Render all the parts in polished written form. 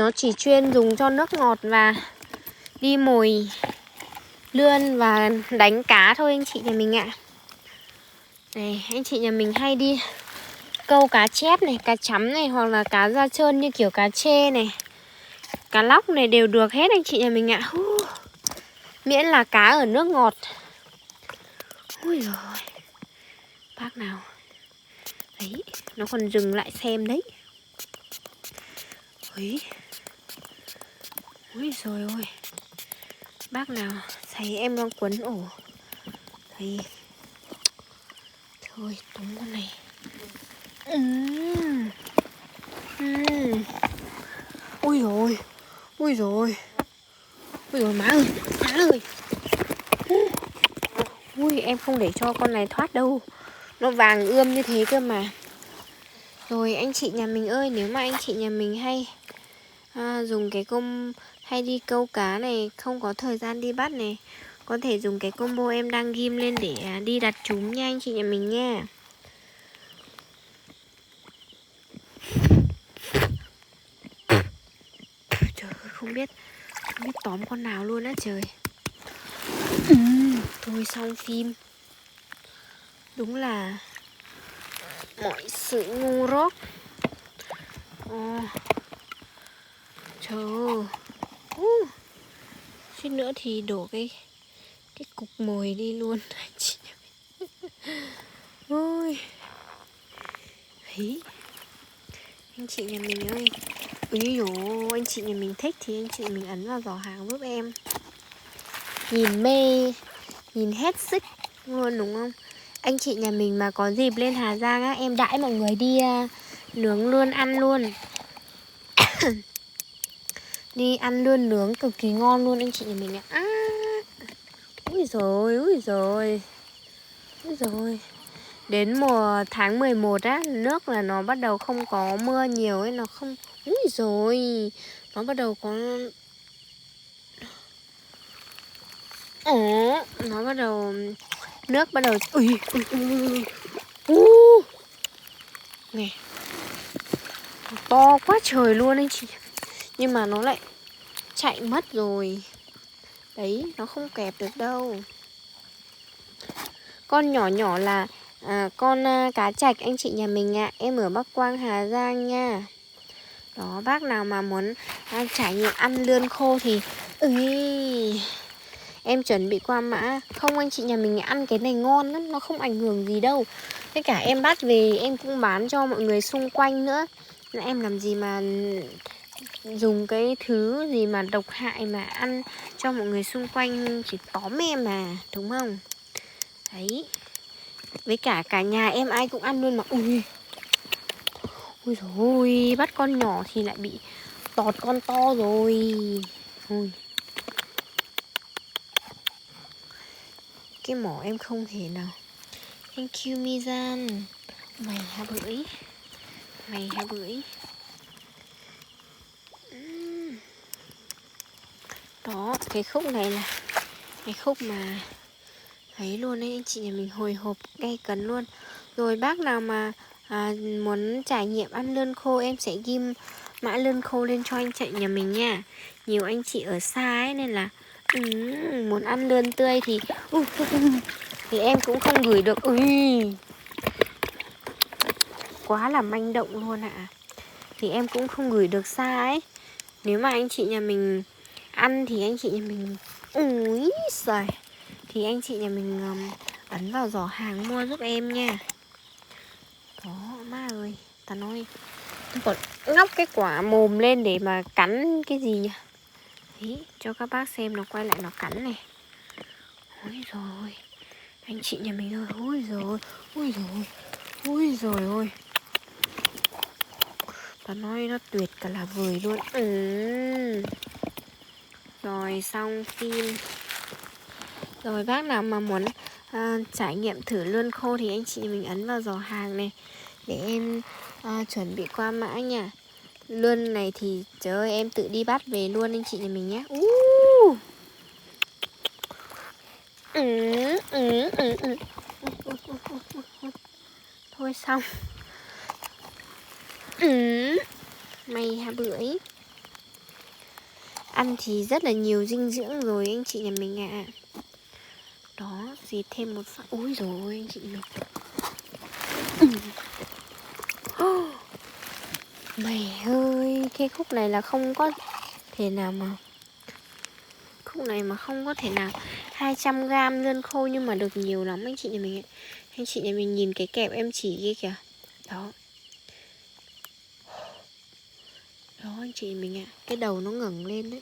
Nó chỉ chuyên dùng cho nước ngọt và đi mồi lươn và đánh cá thôi anh chị nhà mình ạ. Này, anh chị nhà mình hay đi câu cá chép này, cá chấm này, hoặc là cá da trơn như kiểu cá trê này, cá lóc này đều được hết anh chị nhà mình ạ. Miễn là cá ở nước ngọt. Ui giời, bác nào đấy, nó còn dừng lại xem đấy. Ui, ui giời ơi, bác nào thấy em đang quấn ổ thấy thôi tống con này. Ui rồi, ui rồi, ui rồi má ơi, má ơi. Ui em không để cho con này thoát đâu, nó vàng ươm như thế cơ mà. Rồi anh chị nhà mình ơi, nếu mà anh chị nhà mình hay dùng cái hay đi câu cá này, không có thời gian đi bắt này, có thể dùng cái combo em đang ghim lên để đi đặt trúng nha anh chị nhà mình nha. Trời ơi, không biết tóm con nào luôn á trời. Thôi xong phim. Đúng là mọi sự ngu rốt. Trời ơi. Suýt nữa thì đổ cái cục mồi đi luôn anh chị. Ôi. Đấy. Anh chị nhà mình ơi. Úi dồi, anh chị nhà mình thích thì anh chị mình ấn vào giỏ hàng giúp em. Nhìn mê, nhìn hết sức luôn đúng không? Anh chị nhà mình mà có dịp lên Hà Giang á, em đãi mọi người đi nướng luôn, ăn luôn. Đi ăn lươn nướng cực kỳ ngon luôn anh chị nhà mình ạ. Úi dồi, úi dồi, úi dồi. Đến mùa tháng 11 á, nước là nó bắt đầu không có mưa nhiều ấy, nó không. Úi dồi, nó bắt đầu có. Nó bắt đầu. Nước bắt đầu. Nè, to quá trời luôn anh chị. Nhưng mà nó lại chạy mất rồi. Đấy, nó không kẹp được đâu. Con nhỏ nhỏ là con cá trạch anh chị nhà mình ạ. Em ở Bắc Quang Hà Giang nha. Đó, bác nào mà muốn trải nghiệm ăn lươn khô thì em chuẩn bị qua mã. Không anh chị nhà mình ăn cái này ngon lắm, nó không ảnh hưởng gì đâu. Tất cả em bắt về em cũng bán cho mọi người xung quanh nữa. Em làm gì mà dùng cái thứ gì mà độc hại mà ăn cho mọi người xung quanh chỉ tóm em mà, đúng không? Đấy. Với cả nhà em ai cũng ăn luôn mà. Ui dồi ôi, bắt con nhỏ thì lại bị tọt con to rồi. Cái mỏ em không thể nào. Thank you Mizan. Mày hả bưởi. Mày hả bưởi. Đó, cái khúc này là cái khúc mà thấy luôn ấy anh chị nhà mình, hồi hộp gay cấn luôn. Rồi bác nào mà muốn trải nghiệm ăn lươn khô, em sẽ ghim mã lươn khô lên cho anh chị nhà mình nha. Nhiều anh chị ở xa ấy nên là muốn ăn lươn tươi thì em cũng không gửi được. Quá là manh động luôn ạ. Thì em cũng không gửi được xa ấy. Nếu mà anh chị nhà mình ăn thì anh chị nhà mình giời, thì anh chị nhà mình ấn vào giỏ hàng mua giúp em nha. Đó, má ơi, ta nói tôi còn ngóc cái quả mồm lên để mà cắn cái gì nhỉ. Đấy, cho các bác xem nó quay lại nó cắn này. Ôi rồi, anh chị nhà mình ơi, ôi rồi, ôi rồi, ôi rồi ôi. Ta nói nó tuyệt cả là vời luôn. Rồi xong phim. Rồi bác nào mà muốn trải nghiệm thử lươn khô thì anh chị mình ấn vào giỏ hàng này để em chuẩn bị qua mã nha. Lươn này thì trời ơi em tự đi bắt về luôn anh chị nhà mình nhé. Thôi xong. Mày hả bưởi. Ăn thì rất là nhiều dinh dưỡng rồi anh chị nhà mình ạ. Đó, xịt thêm một phát. Úi dồi ôi anh chị mình. Mày ơi, cái khúc này là không có thể nào mà, khúc này mà không có thể nào 200g lươn khô nhưng mà được nhiều lắm anh chị nhà mình ạ. Anh chị nhà mình nhìn cái kẹp em chỉ kia kìa. Đó. Đó anh chị mình ạ, cái đầu nó ngẩng lên đấy.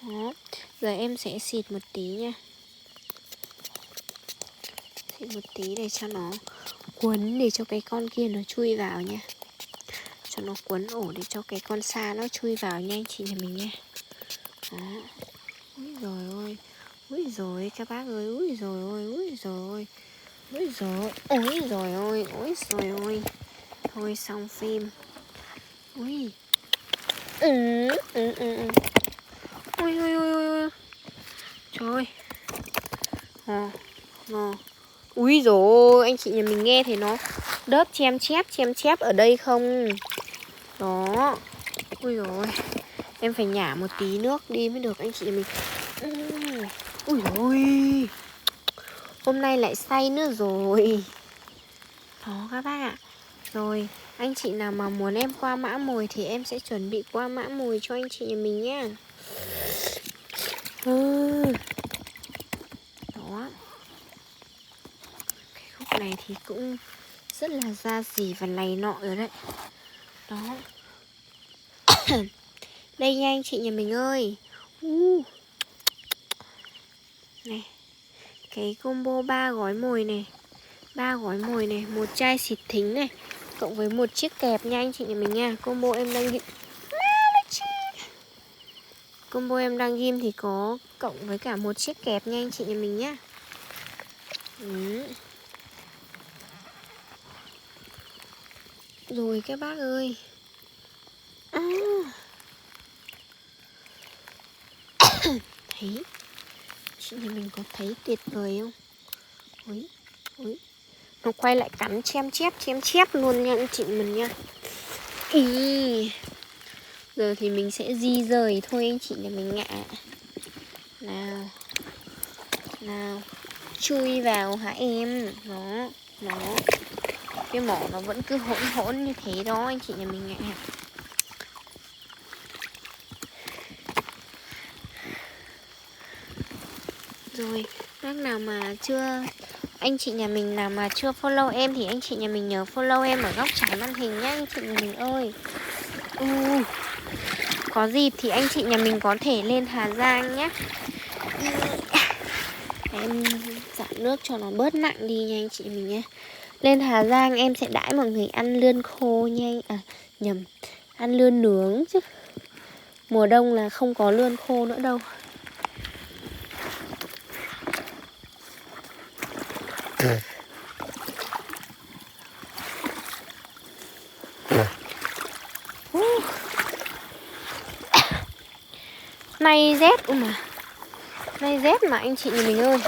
Đó. Giờ em sẽ xịt một tí nha. Xịt một tí để cho nó quấn, để cho cái con kia nó chui vào nha. Cho nó quấn ổ để cho cái con sa nó chui vào nha anh chị nhà mình nha. Đó. Úi dồi ôi. Úi dồi các bác ơi. Úi dồi ôi. Úi dồi ôi. Úi dồi ôi. Úi dồi ôi. Úi dồi ôi. Thôi xong phim. Ui. Ui ui ui ui. Trời ơi. Úi dồi, anh chị nhà mình nghe thấy nó đớp chém chép ở đây không? Đó. Ui dồi, em phải nhả một tí nước đi mới được anh chị nhà mình. Ui dồi, hôm nay lại say nữa rồi. Đó các bác ạ. Rồi, anh chị nào mà muốn em qua mã mồi thì em sẽ chuẩn bị qua mã mồi cho anh chị nhà mình nhá. Đó. Cái khúc này thì cũng rất là da dì và này nọ rồi đấy. Đó. Đây nha anh chị nhà mình ơi. Này. Cái combo 3 gói mồi này. 3 gói mồi này, một chai xịt thính này, cộng với một chiếc kẹp nha anh chị nhà mình nha. Combo em đang ghim. Combo em đang ghim thì có cộng với cả một chiếc kẹp nha anh chị nhà mình nhá. Rồi các bác ơi. Thấy chị nhà mình có thấy tuyệt vời không? Ui. Nó quay lại cắn chém chép luôn nha anh chị mình nha. Giờ thì mình sẽ di rời thôi anh chị nhà mình ạ. Nào. Chui vào hả em? Nó. Cái mỏ nó vẫn cứ hỗn như thế đó anh chị nhà mình ạ. Rồi, bác nào mà chưa, anh chị nhà mình nào mà chưa follow em thì anh chị nhà mình nhớ follow em ở góc trái màn hình nhá anh chị nhà mình ơi. Có dịp thì anh chị nhà mình có thể lên Hà Giang nhé. Em giảm nước cho nó bớt nặng đi nha anh chị mình nhé. Lên Hà Giang em sẽ đãi mọi người ăn lươn khô nha. Ăn lươn nướng chứ. Mùa đông là không có lươn khô nữa đâu. Nay rét mà. Nay rét mà anh chị nhà mình ơi.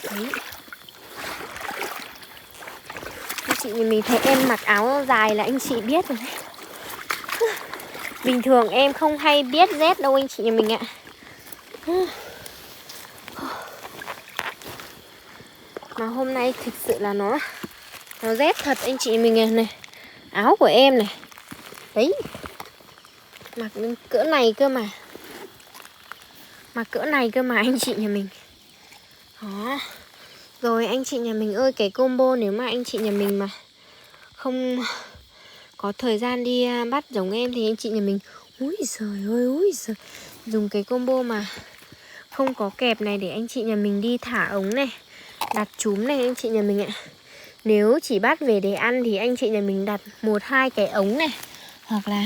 Đấy. Anh chị nhà mình thấy em mặc áo dài là anh chị biết rồi đấy. Bình thường em không hay biết rét đâu anh chị nhà mình ạ. Mà hôm nay thực sự là nó rét thật anh chị mình này. Áo của em này. Đấy. Mặc đến cỡ này cơ mà. Mặc cỡ này cơ mà anh chị nhà mình. Đó. Rồi anh chị nhà mình ơi, cái combo nếu mà anh chị nhà mình mà không có thời gian đi bắt giống em thì anh chị nhà mình úi giời, dùng cái combo mà không có kẹp này để anh chị nhà mình đi thả ống này, đặt chúm này anh chị nhà mình ạ. Nếu chỉ bắt về để ăn thì anh chị nhà mình đặt 1-2 cái ống này, hoặc là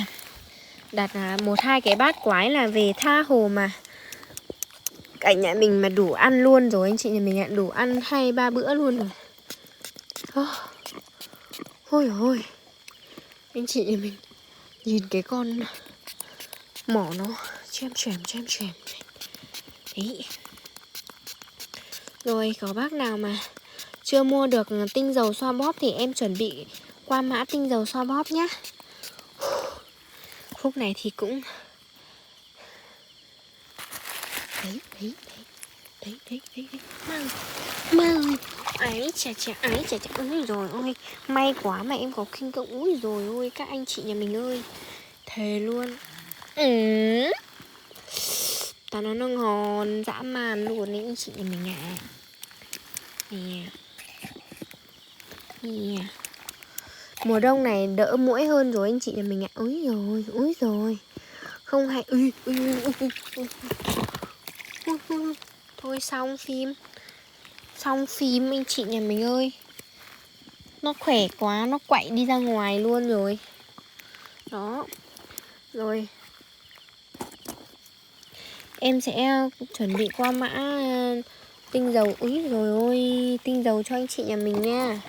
đặt 1-2 cái bát quái là về tha hồ mà cả nhà mình mà đủ ăn luôn rồi anh chị nhà mình ạ, đủ ăn 2-3 bữa luôn rồi. Ôi ôi, anh chị nhà mình nhìn cái con mỏ nó chém đấy. Rồi có bác nào mà chưa mua được tinh dầu xoa bóp thì em chuẩn bị qua mã tinh dầu xoa bóp nhá. Khúc này thì cũng Đấy, đấy, đấy, đấy, đấy, đấy. Ma ơi, ấy chà, ôi rồi ôi, may quá mà em có kinh cộng, úi rồi ôi, các anh chị nhà mình ơi, thề luôn. Tao nó ngon dã man luôn đấy anh chị nhà mình ạ. Nè. Nè. Mùa đông này đỡ muỗi hơn rồi anh chị nhà mình ạ. Úi rồi. Không hay. Thôi xong phim. Xong phim anh chị nhà mình ơi. Nó khỏe quá, nó quậy đi ra ngoài luôn rồi. Đó. Rồi. Em sẽ chuẩn bị qua mã tinh dầu. Úi rồi ôi, tinh dầu cho anh chị nhà mình nha.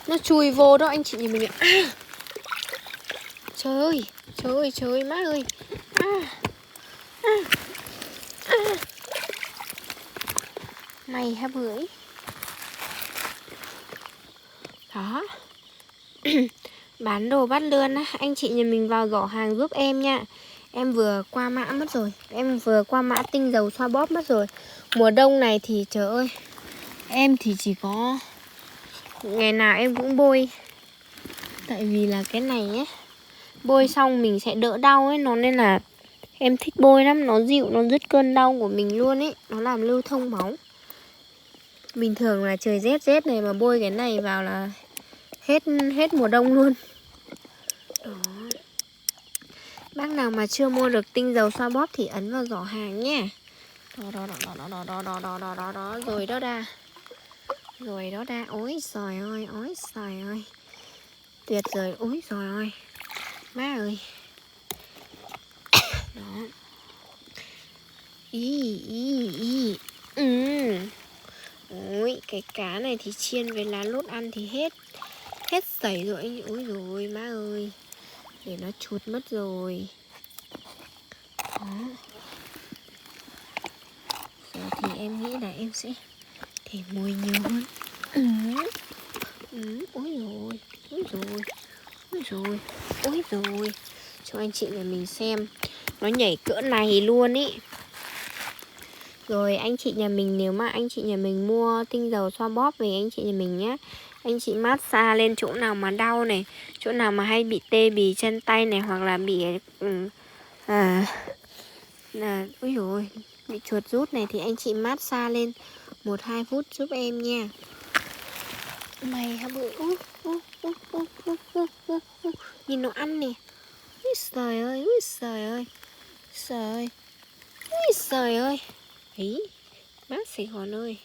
Nó chui vô đó anh chị nhà mình ạ. Trời ơi má ơi. Mày hả bưởi. Đó. Bán đồ bắt lươn á. Anh chị nhà mình vào giỏ hàng giúp em nha. Em vừa qua mã mất rồi. Em vừa qua mã tinh dầu xoa bóp mất rồi. Mùa đông này thì trời ơi, em thì chỉ có ngày nào em cũng bôi. Tại vì là cái này nhé, bôi xong mình sẽ đỡ đau ấy. Nó nên là em thích bôi lắm. Nó dịu, nó dứt cơn đau của mình luôn ấy. Nó làm lưu thông máu. Bình thường là trời rét này mà bôi cái này vào là hết mùa đông luôn. Đó. Bác nào mà chưa mua được tinh dầu xoa bóp thì ấn vào giỏ hàng nhé. Đó. Rồi đó đa. Ôi trời ơi. Tuyệt rồi, ôi trời ơi. Má ơi. Đó. Ôi, cái cá này thì chiên với lá lốt ăn thì hết sảy rồi anh. Ôi rồi má ơi. Để nó chuột mất rồi. Đó. Giờ thì em nghĩ là em sẽ để mùi nhiều hơn. Ôi rồi. Cho anh chị nhà mình xem. Nó nhảy cỡ này luôn ý. Rồi anh chị nhà mình, nếu mà anh chị nhà mình mua tinh dầu xoa bóp về anh chị nhà mình nhé, anh chị massage lên chỗ nào mà đau này, chỗ nào mà hay bị tê bì chân tay này, hoặc là bị úi dồi ôi, bị chuột rút này, thì anh chị massage lên 1-2 phút giúp em nha. Mày hả bự. Nhìn nó ăn nè. Úi trời ơi. Ý, bác Sài Gòn ơi.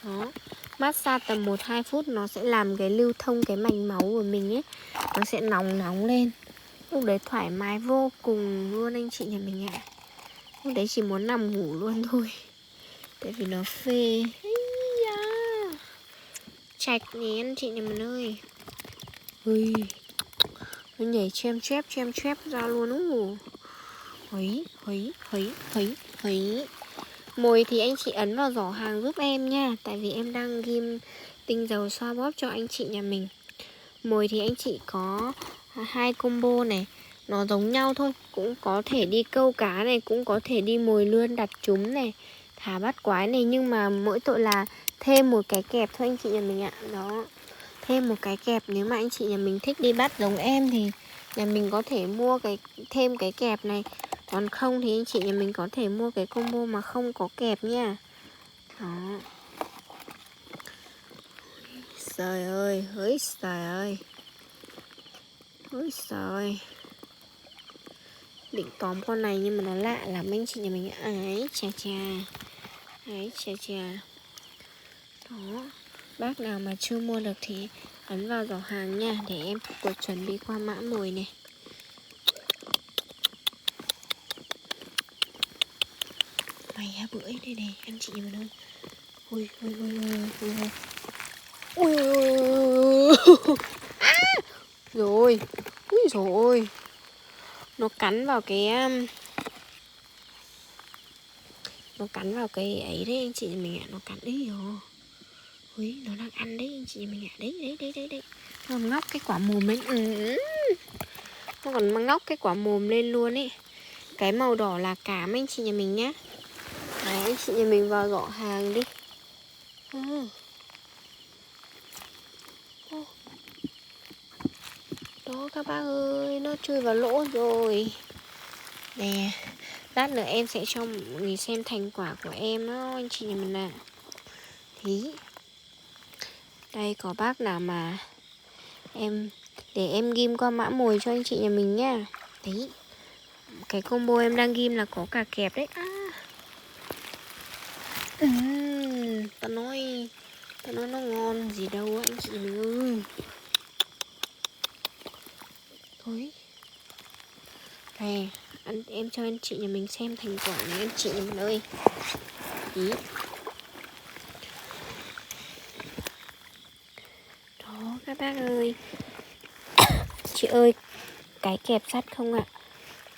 Đó. Massage tầm 1-2 phút nó sẽ làm cái lưu thông cái mạch máu của mình ấy, nó sẽ nóng lên. Lúc đấy thoải mái vô cùng luôn anh chị nhà mình ạ. Lúc đấy chỉ muốn nằm ngủ luôn thôi. Tại vì nó phê. Chạch nè anh chị nhà mình ơi. Ui, nó nhảy chem chép ra luôn. Hấy. Mồi thì anh chị ấn vào giỏ hàng giúp em nha. Tại vì em đang ghim tinh dầu xoa bóp cho anh chị nhà mình. Mồi thì anh chị có 2 combo này. Nó giống nhau thôi. Cũng có thể đi câu cá này, cũng có thể đi mồi lươn đặt trúng này, thả bắt quái này. Nhưng mà mỗi tội là thêm một cái kẹp thôi anh chị nhà mình ạ. Đó, thêm một cái kẹp. Nếu mà anh chị nhà mình thích đi bắt giống em thì nhà mình có thể mua thêm cái kẹp này. Còn không thì anh chị nhà mình có thể mua cái combo mà không có kẹp nha. Đó. Trời ơi, ôi trời. Định tóm con này nhưng mà nó lạ lắm anh chị nhà mình. Ấy chà. Đó. Bác nào mà chưa mua được thì ấn vào giỏ hàng nha. Để em vừa chuẩn bị qua mã mồi này. Mày hả bưởi đây này anh chị mình ơi. Ui. Rồi. Úi dồi ôi. Nó cắn vào cái ấy đấy anh chị mình ạ. Nó cắn đấy rồi. Ui, nó đang ăn đấy anh chị mình ạ. Đấy. Nó còn ngóc cái quả mồm lên. Nó còn ngóc cái quả mồm lên luôn ấy. Cái màu đỏ là cám anh chị nhà mình nhá. Đấy, anh chị nhà mình vào giỏ hàng đi. Đó các bác ơi, nó chui vào lỗ rồi. Nè, lát nữa em sẽ cho mọi người xem thành quả của em đó anh chị nhà mình ạ. Thì đây có bác nào mà để em ghim qua mã mồi cho anh chị nhà mình nhá. Đấy, cái combo em đang ghim là có cả kẹp đấy. Tao nói nó ngon gì đâu anh chị mình ơi. Thôi này, em cho anh chị nhà mình xem thành quả này anh chị nhà mình ơi. Ý. Đó các bác ơi. Chị ơi, cái kẹp sắt không ạ?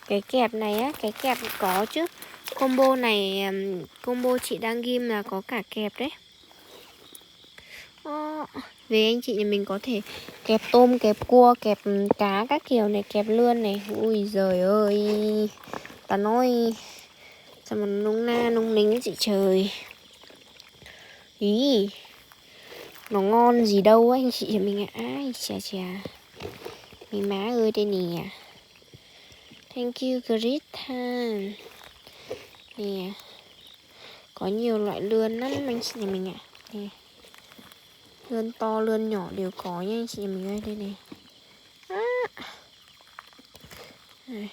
Cái kẹp này á, cái kẹp có chứ. Combo này, combo chị đang ghim là có cả kẹp đấy. Về anh chị nhà mình có thể kẹp tôm, kẹp cua, kẹp cá các kiểu này, kẹp lươn này. Ui giời ơi, ta nói sao mà nung na nung nính chị trời. Ý, nó ngon gì đâu anh chị nhà mình ạ. Ai chà chà, mình má ơi đây nè. Thank you Greta. Nè, có nhiều loại lươn lắm anh chị nhà mình ạ. Nè, lươn to lươn nhỏ đều có nha anh chị nhà mình ơi. Đây này. Này.